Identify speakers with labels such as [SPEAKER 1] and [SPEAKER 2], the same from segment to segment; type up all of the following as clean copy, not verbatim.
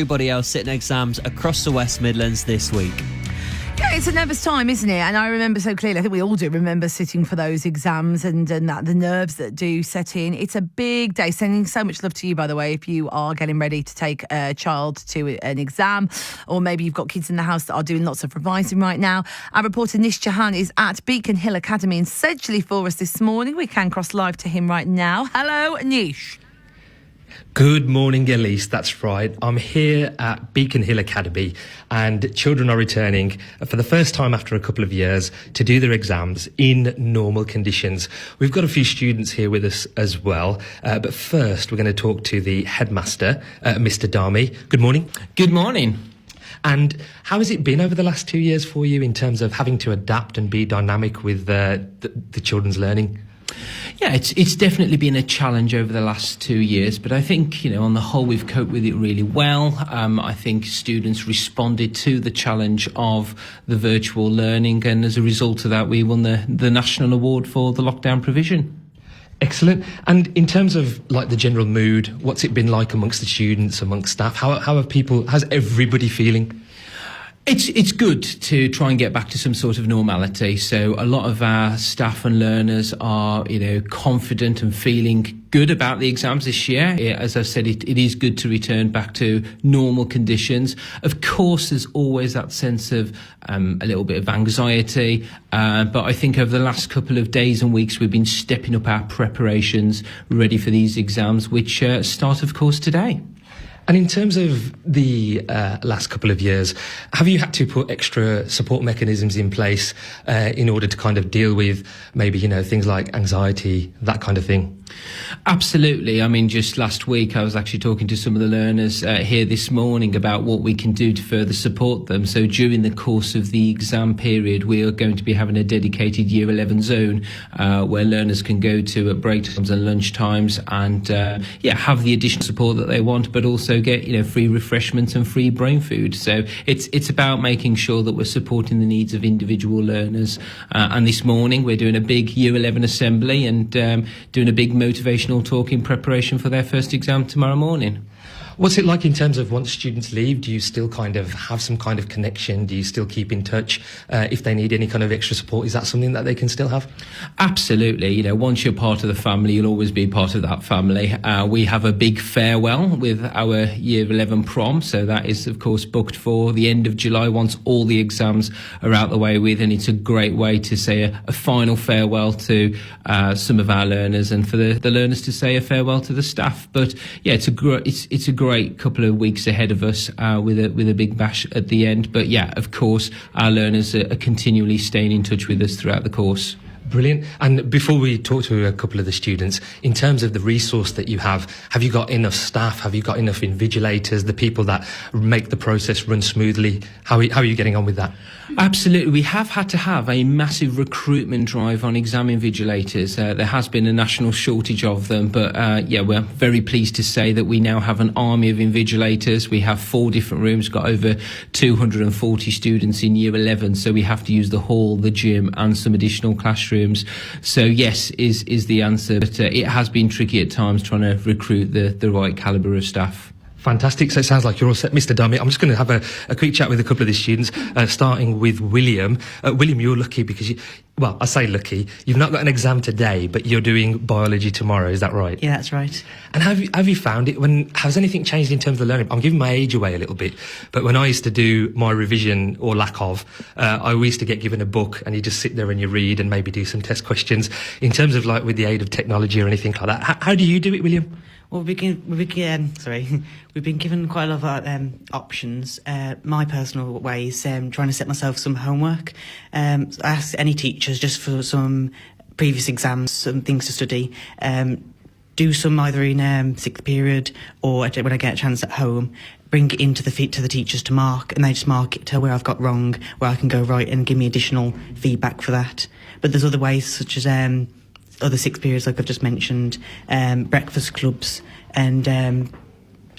[SPEAKER 1] Everybody else sitting exams across the West Midlands this week.
[SPEAKER 2] Yeah, it's a nervous time, isn't it? And I remember so clearly, I think we all do remember sitting for those exams and that the nerves that do set in. It's a big day. Sending so much love to you, by the way, if you are getting ready to take a child to an exam, or maybe you've got kids in the house that are doing lots of revising right now. Our reporter Nish Jahan is at Beacon Hill Academy in Sedgley for us this morning. We can cross live to him right now. Hello, Nish.
[SPEAKER 3] Good morning, Elise. That's right. I'm here at Beacon Hill Academy and children are returning for the first time after a couple of years to do their exams in normal conditions. We've got a few students here with us as well. But first, we're going to talk to the headmaster, Mr. Dami. Good morning.
[SPEAKER 4] Good morning.
[SPEAKER 3] And how has it been over the last 2 years for you in terms of having to adapt and be dynamic with the children's learning?
[SPEAKER 4] Yeah, it's definitely been a challenge over the last 2 years, but I think, on the whole, we've coped with it really well. I think students responded to the challenge of the virtual learning, and as a result of that, we won the national award for the lockdown provision.
[SPEAKER 3] Excellent. And in terms of the general mood, what's it been like amongst the students, amongst staff? How's everybody feeling?
[SPEAKER 4] It's good to try and get back to some sort of normality. So a lot of our staff and learners are, confident and feeling good about the exams this year. As I said, it is good to return back to normal conditions. Of course, there's always that sense of a little bit of anxiety. But I think over the last couple of days and weeks, we've been stepping up our preparations ready for these exams, which start, of course, today.
[SPEAKER 3] And in terms of the last couple of years, have you had to put extra support mechanisms in place in order to kind of deal with maybe, things like anxiety, that kind of thing?
[SPEAKER 4] Absolutely. I mean, just last week, I was actually talking to some of the learners here this morning about what we can do to further support them. So during the course of the exam period, we are going to be having a dedicated Year 11 zone where learners can go to at break times and lunch times and, have the additional support that they want, but also get, free refreshments and free brain food. So it's about making sure that we're supporting the needs of individual learners. And this morning, we're doing a big Year 11 assembly and doing a big motivational talk in preparation for their first exam tomorrow morning.
[SPEAKER 3] What's it like in terms of once students leave? Do you still kind of have some kind of connection? Do you still keep in touch if they need any kind of extra support? Is that something that they can still have?
[SPEAKER 4] Absolutely. Once you're part of the family, you'll always be part of that family. We have a big farewell with our Year 11 prom. So that is, of course, booked for the end of July once all the exams are out the way with. And it's a great way to say a final farewell to some of our learners and for the learners to say a farewell to the staff. But yeah, it's a great couple of weeks ahead of us with a big bash at the end. But yeah, of course, our learners are continually staying in touch with us throughout the course.
[SPEAKER 3] Brilliant. And before we talk to a couple of the students, in terms of the resource that you have you got enough staff? Have you got enough invigilators, the people that make the process run smoothly? How are you getting on with that?
[SPEAKER 4] Absolutely. We have had to have a massive recruitment drive on exam invigilators. There has been a national shortage of them, but we're very pleased to say that we now have an army of invigilators. We have 4 different rooms, got over 240 students in Year 11, so we have to use the hall, the gym and some additional classrooms. So yes is the answer, but it has been tricky at times trying to recruit the right calibre of staff.
[SPEAKER 3] Fantastic. So it sounds like you're all set, Mr. Dummy. I'm just going to have a quick chat with a couple of the students, starting with William. William, you're lucky because I say lucky. You've not got an exam today, but you're doing biology tomorrow. Is that right?
[SPEAKER 5] Yeah, that's right.
[SPEAKER 3] And have you found it? Has anything changed in terms of the learning? I'm giving my age away a little bit, but when I used to do my revision or lack of, I used to get given a book and you just sit there and you read and maybe do some test questions. In terms of with the aid of technology or anything like that, how do you do it, William?
[SPEAKER 5] Well, we've been given quite a lot of options. My personal way is trying to set myself some homework. I ask any teachers just for some previous exams, some things to study. Do some either in sixth period or when I get a chance at home. Bring it into the teachers to mark, and they just mark it to where I've got wrong, where I can go right and give me additional feedback for that. But there's other ways, such as other 6 periods, like I've just mentioned, breakfast clubs, and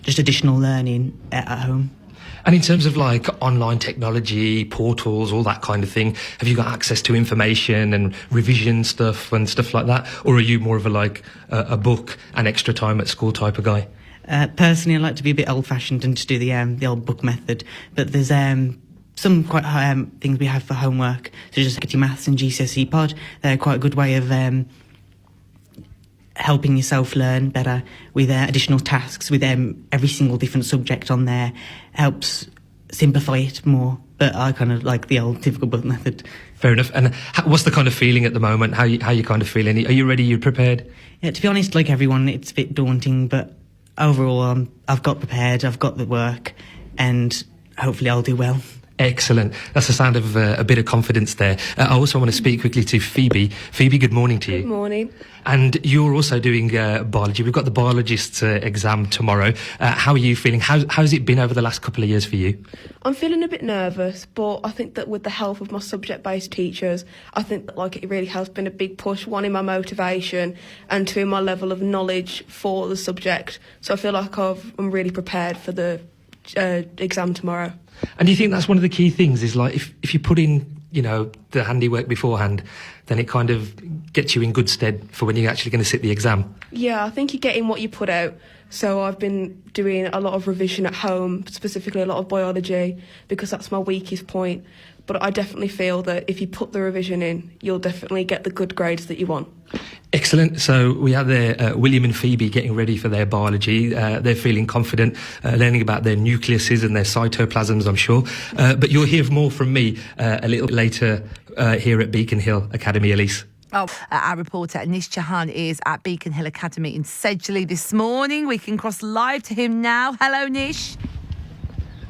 [SPEAKER 5] just additional learning at home.
[SPEAKER 3] And in terms of online technology, portals, all that kind of thing, have you got access to information and revision stuff and stuff like that? Or are you more of a book and extra time at school type of guy?
[SPEAKER 5] Personally, I like to be a bit old-fashioned and just do the old book method. But there's some quite things we have for homework, so just get your maths and GCSE pod. They're quite a good way of helping yourself learn better with additional tasks with every single different subject on there. Helps simplify it more. But I kind of like the old typical book method.
[SPEAKER 3] Fair enough. And what's the kind of feeling at the moment? How you kind of feeling? Are you ready? You prepared?
[SPEAKER 5] Yeah, to be honest, like everyone, it's a bit daunting, but overall, I've got prepared, I've got the work, and hopefully I'll do well.
[SPEAKER 3] Excellent. That's the sound of a bit of confidence there. I also want to speak quickly to Phoebe. Phoebe, good morning to you.
[SPEAKER 6] Good morning.
[SPEAKER 3] And you're also doing biology. We've got the biologist's exam tomorrow. How are you feeling? How's it been over the last couple of years for you?
[SPEAKER 6] I'm feeling a bit nervous, but I think that with the help of my subject-based teachers, I think that it really has been a big push, one in my motivation and two in my level of knowledge for the subject. So I feel like I'm really prepared for the exam tomorrow.
[SPEAKER 3] And do you think that's one of the key things is if you put in, the handiwork beforehand, then it kind of gets you in good stead for when you're actually going to sit the exam?
[SPEAKER 6] Yeah, I think you get in what you put out. So I've been doing a lot of revision at home, specifically a lot of biology, because that's my weakest point. But I definitely feel that if you put the revision in, you'll definitely get the good grades that you want.
[SPEAKER 3] Excellent. So we have there William and Phoebe getting ready for their biology. They're feeling confident, learning about their nucleuses and their cytoplasms, I'm sure. But you'll hear more from me a little later here at Beacon Hill Academy, Elise.
[SPEAKER 2] Our reporter Nish Chauhan is at Beacon Hill Academy in Sedgley this morning. We can cross live to him now. Hello, Nish.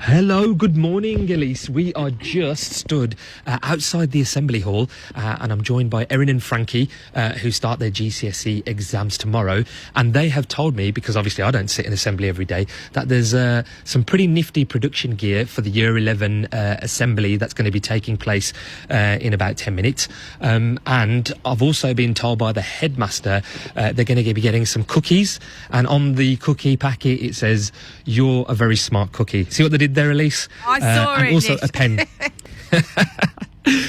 [SPEAKER 3] Hello, good morning, Elise. We are just stood outside the Assembly Hall and I'm joined by Erin and Frankie who start their GCSE exams tomorrow, and they have told me, because obviously I don't sit in Assembly every day, that there's some pretty nifty production gear for the Year 11 Assembly that's going to be taking place in about 10 minutes. And I've also been told by the headmaster they're going to be getting some cookies, and on the cookie packet it says, "You're a very smart cookie." See what they did there, Elise?
[SPEAKER 2] I saw it.
[SPEAKER 3] And also
[SPEAKER 2] Nish.
[SPEAKER 3] a pen.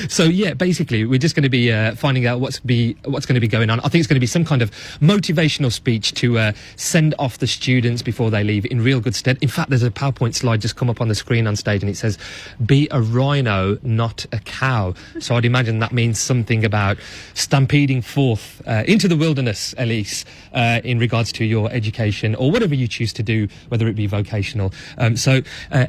[SPEAKER 3] So yeah, basically we're just going to be finding out what's going to be going on. I think it's going to be some kind of motivational speech to send off the students before they leave in real good stead. In fact, there's a PowerPoint slide just come up on the screen on stage and it says, "Be a rhino, not a cow." So I'd imagine that means something about stampeding forth into the wilderness, Elise, in regards to your education or whatever you choose to do, whether it be vocational. So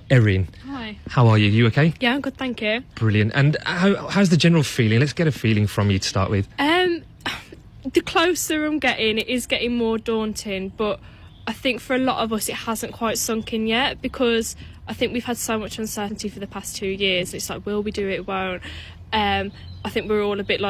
[SPEAKER 3] Erin,
[SPEAKER 7] Hi.
[SPEAKER 3] how are you? You okay?
[SPEAKER 7] Yeah, I'm good, thank you.
[SPEAKER 3] Brilliant. And how's the general feeling? Let's get a feeling from you to start with.
[SPEAKER 7] The closer I'm getting, it is getting more daunting, but I think for a lot of us it hasn't quite sunk in yet, because I think we've had so much uncertainty for the past 2 years. It's like, will we do it, won't? I think we're all a bit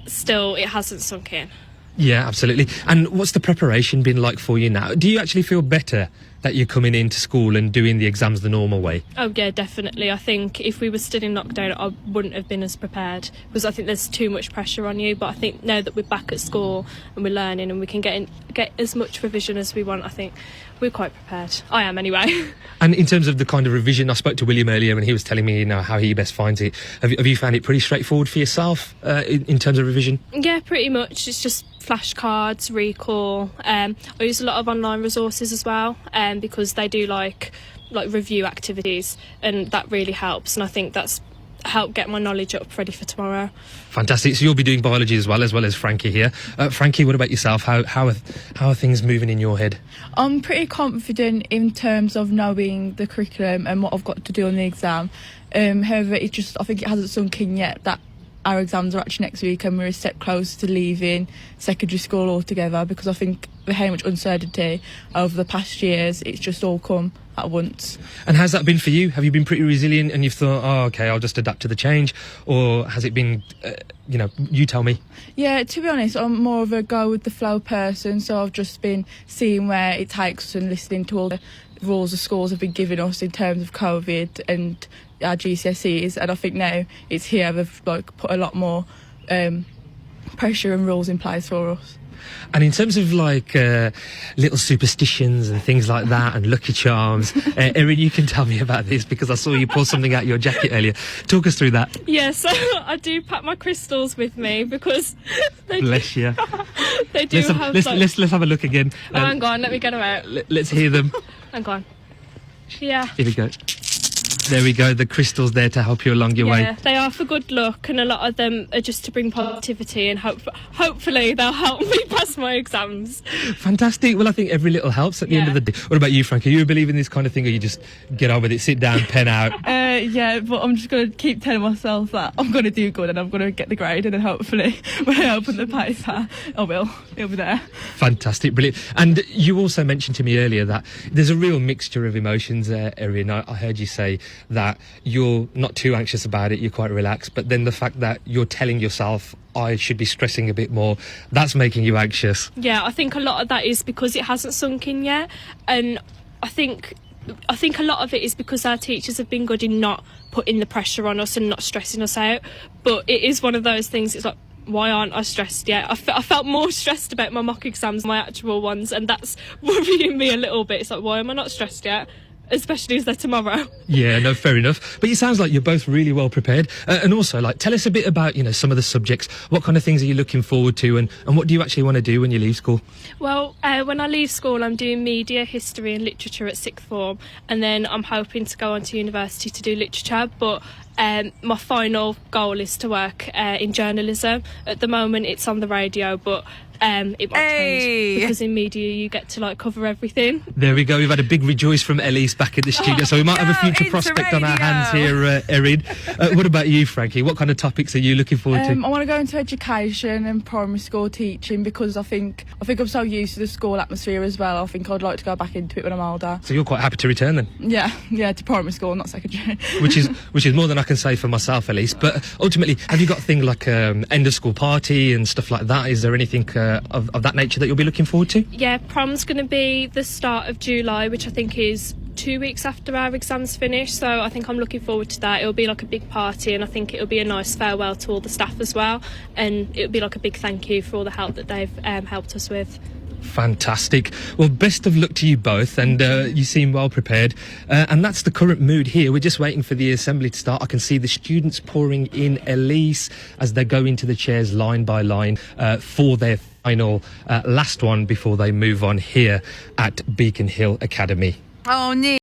[SPEAKER 7] still, it hasn't sunk in.
[SPEAKER 3] Yeah, absolutely. And what's the preparation been like for you now? Do you actually feel better that you're coming into school and doing the exams the normal way?
[SPEAKER 7] Oh yeah, definitely. I think if we were still in lockdown, I wouldn't have been as prepared, because I think there's too much pressure on you. But I think now that we're back at school and we're learning and we can get as much revision as we want, I think we're quite prepared. I am anyway.
[SPEAKER 3] And in terms of the kind of revision, I spoke to William earlier and he was telling me, how he best finds it. Have you found it pretty straightforward for yourself in terms of revision?
[SPEAKER 7] Yeah, pretty much. It's just flashcards, recall. I use a lot of online resources as well, because they do like review activities, and that really helps. And I think that's helped get my knowledge up ready for tomorrow.
[SPEAKER 3] Fantastic. So you'll be doing biology as well as Frankie here. Frankie, what about yourself? How are things moving in your head?
[SPEAKER 8] I'm pretty confident in terms of knowing the curriculum and what I've got to do on the exam. However, I think it hasn't sunk in yet that our exams are actually next week and we're a step closer to leaving secondary school altogether, because I think with how much uncertainty over the past years, it's just all come at once.
[SPEAKER 3] And how's that been for you? Have you been pretty resilient and you've thought, okay, I'll just adapt to the change? Or has it been, you tell me?
[SPEAKER 8] Yeah, to be honest, I'm more of a go with the flow person, so I've just been seeing where it takes us and listening to all the rules the schools have been giving us in terms of COVID and our GCSEs, and I think now it's here they've put a lot more pressure and rules in place for us.
[SPEAKER 3] And in terms of like little superstitions and things like that and lucky charms, Erin, you can tell me about this because I saw you pull something out of your jacket earlier. Talk us through that.
[SPEAKER 7] Yeah, so I do pack my crystals with me because they
[SPEAKER 3] Bless you.
[SPEAKER 7] they do have
[SPEAKER 3] Let's have a look again.
[SPEAKER 7] Oh, hang on, let me get them out.
[SPEAKER 3] Let's hear them.
[SPEAKER 7] Hang on. Yeah.
[SPEAKER 3] Here we go. There we go. The crystals there to help you along your
[SPEAKER 7] Yeah,
[SPEAKER 3] way.
[SPEAKER 7] they are for good luck, and a lot of them are just to bring positivity, and hopefully they'll help me pass my exams.
[SPEAKER 3] Fantastic. Well, I think every little helps at the end of the day. What about you, Frank? Are you a believer in this kind of thing, or you just get on with it, sit down, pen out?
[SPEAKER 8] Yeah, but I'm just going to keep telling myself that I'm going to do good and I'm going to get the grade, and then hopefully when I open the paper, I will. It'll be there.
[SPEAKER 3] Fantastic, brilliant. And you also mentioned to me earlier that there's a real mixture of emotions there, Erin. I heard you say that you're not too anxious about it, you're quite relaxed, but then the fact that you're telling yourself, I should be stressing a bit more, that's making you anxious.
[SPEAKER 7] Yeah, I think a lot of that is because it hasn't sunk in yet, and I think a lot of it is because our teachers have been good in not putting the pressure on us and not stressing us out. But it is one of those things, it's like, why aren't I stressed yet? I felt more stressed about my mock exams, my actual ones, and that's worrying me a little bit. It's like, why am I not stressed yet? Especially as they're tomorrow.
[SPEAKER 3] Yeah, no, fair enough. But it sounds like you're both really well prepared. And also, like, tell us a bit about, some of the subjects. What kind of things are you looking forward to, and what do you actually want to do when you leave school?
[SPEAKER 7] Well, when I leave school, I'm doing media, history and literature at sixth form, and then I'm hoping to go on to university to do literature, but my final goal is to work in journalism. At the moment, it's on the radio, but it might change because in media you get to cover everything.
[SPEAKER 3] There we go. We've had a big rejoice from Elise back in the studio, so we might have a future prospect on our hands here, Erin. What about you, Frankie? What kind of topics are you looking forward to?
[SPEAKER 8] I want to go into education and primary school teaching because I think I'm so used to the school atmosphere as well. I think I'd like to go back into it when I'm older.
[SPEAKER 3] So you're quite happy to return then?
[SPEAKER 8] Yeah, to primary school, not secondary.
[SPEAKER 3] which is more than I can say for myself, Elise. But ultimately, have you got things like end of school party and stuff like that? Is there anything of that nature that you'll be looking forward to?
[SPEAKER 7] Yeah, prom's going to be the start of July, which I think is 2 weeks after our exams finish, so I think I'm looking forward to that. It'll be like a big party, and I think it'll be a nice farewell to all the staff as well, and it'll be like a big thank you for all the help that they've helped us with.
[SPEAKER 3] Fantastic. Well, best of luck to you both, and you seem well prepared. And that's the current mood here. We're just waiting for the assembly to start. I can see the students pouring in, Elise, as they go into the chairs line by line for their final last one before they move on here at Beacon Hill Academy.
[SPEAKER 2] Oh, Neil.